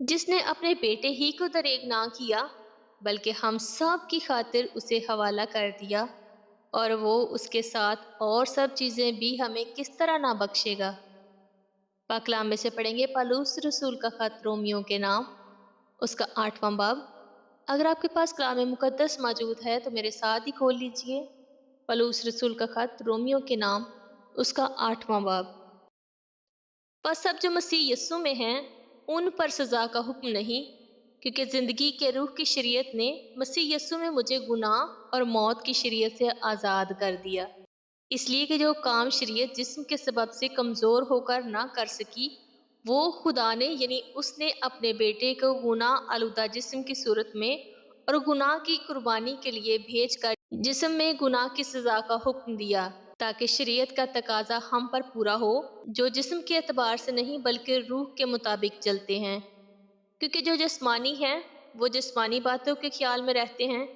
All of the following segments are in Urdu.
جس نے اپنے بیٹے ہی کو دریغ نہ کیا بلکہ ہم سب کی خاطر اسے حوالہ کر دیا، اور وہ اس کے ساتھ اور سب چیزیں بھی ہمیں کس طرح نہ بخشے گا۔ پاک کلام میں سے پڑھیں گے پالوس رسول کا خط رومیوں کے نام، اس کا 8واں باب۔ اگر آپ کے پاس کلام مقدس موجود ہے تو میرے ساتھ ہی کھول لیجئے، پالوس رسول کا خط رومیوں کے نام، اس کا 8واں باب۔ پس اب جو مسیح یسوع میں ہیں ان پر سزا کا حکم نہیں، کیونکہ زندگی کے روح کی شریعت نے مسیح یسوع میں مجھے گناہ اور موت کی شریعت سے آزاد کر دیا۔ اس لیے کہ جو کام شریعت جسم کے سبب سے کمزور ہو کر نہ کر سکی، وہ خدا نے یعنی اس نے اپنے بیٹے کو گناہ آلودہ جسم کی صورت میں اور گناہ کی قربانی کے لیے بھیج کر جسم میں گناہ کی سزا کا حکم دیا، تاکہ شریعت کا تقاضا ہم پر پورا ہو، جو جسم کے اعتبار سے نہیں بلکہ روح کے مطابق چلتے ہیں۔ کیونکہ جو جسمانی ہیں وہ جسمانی باتوں کے خیال میں رہتے ہیں،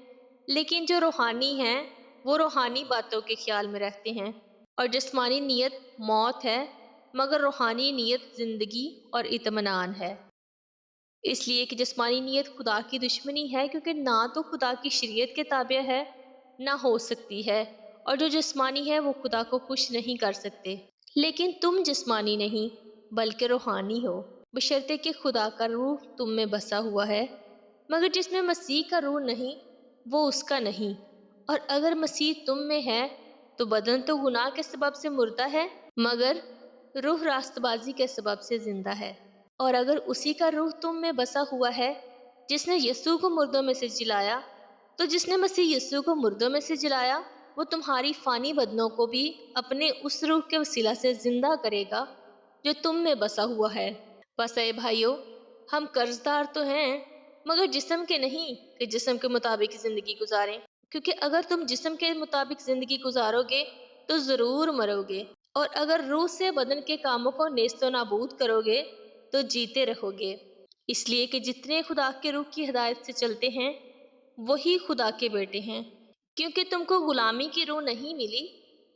لیکن جو روحانی ہیں وہ روحانی باتوں کے خیال میں رہتے ہیں۔ اور جسمانی نیت موت ہے، مگر روحانی نیت زندگی اور اطمینان ہے۔ اس لیے کہ جسمانی نیت خدا کی دشمنی ہے، کیونکہ نہ تو خدا کی شریعت کے تابع ہے نہ ہو سکتی ہے، اور جو جسمانی ہے وہ خدا کو خوش نہیں کر سکتے۔ لیکن تم جسمانی نہیں بلکہ روحانی ہو، بشرطے کہ خدا کا روح تم میں بسا ہوا ہے۔ مگر جس میں مسیح کا روح نہیں وہ اس کا نہیں۔ اور اگر مسیح تم میں ہے تو بدن تو گناہ کے سبب سے مردہ ہے، مگر روح راست بازی کے سبب سے زندہ ہے۔ اور اگر اسی کا روح تم میں بسا ہوا ہے جس نے یسوع کو مردوں میں سے جلایا، تو جس نے مسیح یسوع کو مردوں میں سے جلایا وہ تمہاری فانی بدنوں کو بھی اپنے اس روح کے وسیلہ سے زندہ کرے گا جو تم میں بسا ہوا ہے۔ بس اے بھائیو، ہم قرض دار تو ہیں مگر جسم کے نہیں کہ جسم کے مطابق زندگی گزاریں، کیونکہ اگر تم جسم کے مطابق زندگی گزارو گے تو ضرور مرو گے، اور اگر روح سے بدن کے کاموں کو نیست و نابود کرو گے تو جیتے رہو گے۔ اس لیے کہ جتنے خدا کے روح کی ہدایت سے چلتے ہیں وہی خدا کے بیٹے ہیں۔ کیونکہ تم کو غلامی کی روح نہیں ملی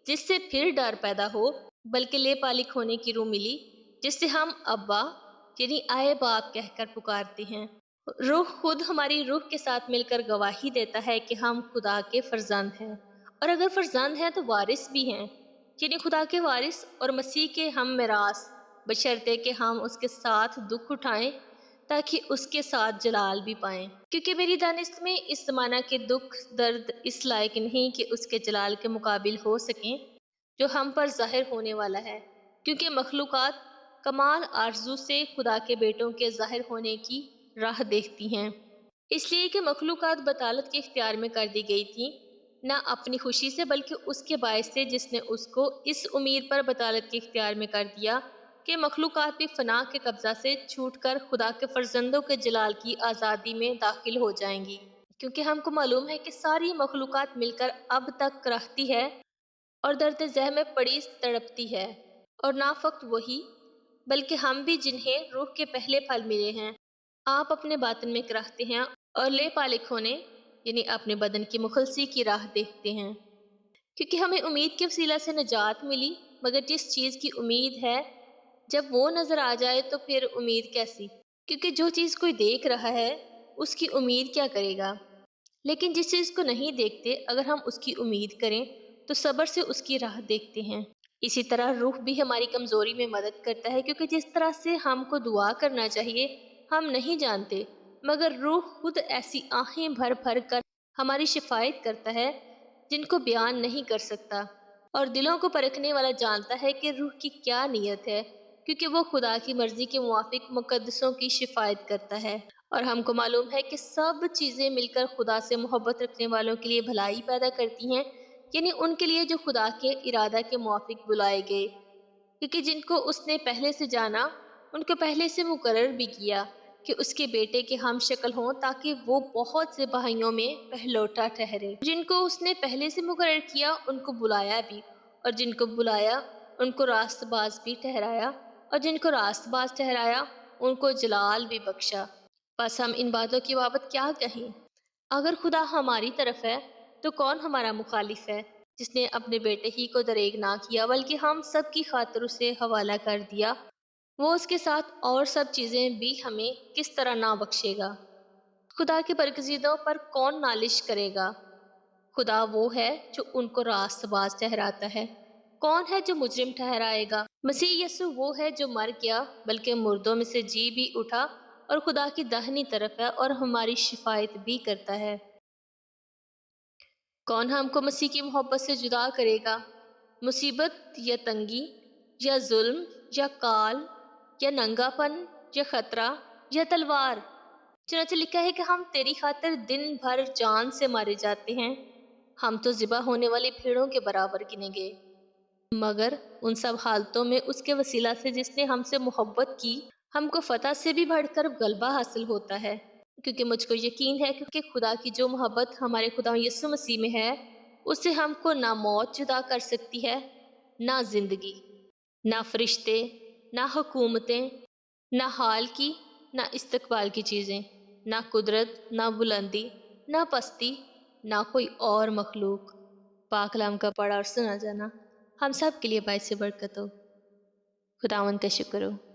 جس سے پھر ڈر پیدا ہو، بلکہ لے پالک ہونے کی روح ملی جس سے ہم ابا یعنی آئے باپ کہہ کر پکارتے ہیں۔ روح خود ہماری روح کے ساتھ مل کر گواہی دیتا ہے کہ ہم خدا کے فرزند ہیں، اور اگر فرزند ہیں تو وارث بھی ہیں، یعنی خدا کے وارث اور مسیح کے ہم میراث، بشرطے کہ ہم اس کے ساتھ دکھ اٹھائیں تاکہ اس کے ساتھ جلال بھی پائیں۔ کیونکہ میری دانست میں اس زمانہ کے دکھ درد اس لائق نہیں کہ اس کے جلال کے مقابل ہو سکیں جو ہم پر ظاہر ہونے والا ہے، کیونکہ مخلوقات کمال آرزو سے خدا کے بیٹوں کے ظاہر ہونے کی راہ دیکھتی ہیں۔ اس لیے کہ مخلوقات بطالت کے اختیار میں کر دی گئی تھی، نہ اپنی خوشی سے بلکہ اس کے باعث سے جس نے اس کو اس امید پر بطالت کے اختیار میں کر دیا کہ مخلوقات بھی فنا کے قبضہ سے چھوٹ کر خدا کے فرزندوں کے جلال کی آزادی میں داخل ہو جائیں گی۔ کیونکہ ہم کو معلوم ہے کہ ساری مخلوقات مل کر اب تک کراہتی ہے اور درد ذہ میں پڑی تڑپتی ہے، اور نہ فقط وہی بلکہ ہم بھی جنہیں روح کے پہلے پھل ملے ہیں، آپ اپنے باطن میں کراہتے ہیں اور لے پالک ہونے یعنی اپنے بدن کی مخلصی کی راہ دیکھتے ہیں۔ کیونکہ ہمیں امید کے وسیلہ سے نجات ملی، مگر جس چیز کی امید ہے جب وہ نظر آ جائے تو پھر امید کیسی؟ کیونکہ جو چیز کوئی دیکھ رہا ہے اس کی امید کیا کرے گا؟ لیکن جس چیز کو نہیں دیکھتے اگر ہم اس کی امید کریں تو صبر سے اس کی راہ دیکھتے ہیں۔ اسی طرح روح بھی ہماری کمزوری میں مدد کرتا ہے، کیونکہ جس طرح سے ہم کو دعا کرنا چاہیے ہم نہیں جانتے، مگر روح خود ایسی آہیں بھر بھر کر ہماری شفاعت کرتا ہے جن کو بیان نہیں کر سکتا، اور دلوں کو پرکھنے والا جانتا ہے کہ روح کی کیا نیت ہے، کیونکہ وہ خدا کی مرضی کے موافق مقدسوں کی شفاعت کرتا ہے۔ اور ہم کو معلوم ہے کہ سب چیزیں مل کر خدا سے محبت رکھنے والوں کے لیے بھلائی پیدا کرتی ہیں، یعنی ان کے لیے جو خدا کے ارادہ کے موافق بلائے گئے، کیونکہ جن کو اس نے پہلے سے جانا ان کو پہلے سے مقرر بھی کیا کہ اس کے بیٹے کے ہم شکل ہوں، تاکہ وہ بہت سے بھائیوں میں پہلوٹا ٹھہرے۔ جن کو اس نے پہلے سے مقرر کیا ان کو بلایا بھی، اور جن کو بلایا ان کو راست باز بھی ٹھہرایا، اور جن کو راست باز ٹھہرایا ان کو جلال بھی بخشا۔ بس ہم ان باتوں کی بابت کیا کہیں؟ اگر خدا ہماری طرف ہے تو کون ہمارا مخالف ہے؟ جس نے اپنے بیٹے ہی کو دریغ نہ کیا بلکہ ہم سب کی خاطر اسے حوالہ کر دیا، وہ اس کے ساتھ اور سب چیزیں بھی ہمیں کس طرح نہ بخشے گا؟ خدا کے برگزیدوں پر کون نالش کرے گا؟ خدا وہ ہے جو ان کو راست باز ٹھہراتا ہے۔ کون ہے جو مجرم ٹھہرائے گا؟ مسیح یسوع وہ ہے جو مر گیا بلکہ مردوں میں سے جی بھی اٹھا اور خدا کی داہنی طرف ہے اور ہماری شفاعت بھی کرتا ہے۔ کون ہم کو مسیح کی محبت سے جدا کرے گا؟ مصیبت یا تنگی یا ظلم یا کال یا ننگا پن یا خطرہ یا تلوار؟ چنانچہ لکھا ہے کہ ہم تیری خاطر دن بھر جان سے مارے جاتے ہیں، ہم تو ذبح ہونے والی بھیڑوں کے برابر گنے گئے۔ مگر ان سب حالتوں میں اس کے وسیلہ سے جس نے ہم سے محبت کی، ہم کو فتح سے بھی بڑھ کر غلبہ حاصل ہوتا ہے، کیونکہ مجھ کو یقین ہے کہ خدا کی جو محبت ہمارے خدا یسوع مسیح میں ہے، اس سے ہم کو نہ موت جدا کر سکتی ہے، نہ زندگی، نہ فرشتے، نہ حکومتیں، نہ حال کی نہ استقبال کی چیزیں، نہ قدرت، نہ بلندی، نہ پستی، نہ کوئی اور مخلوق۔ پاک کلام کا پڑھا اور سنا جانا ہم سب کے لیے باعث برکت ہو۔ خداوند کا شکر ہو۔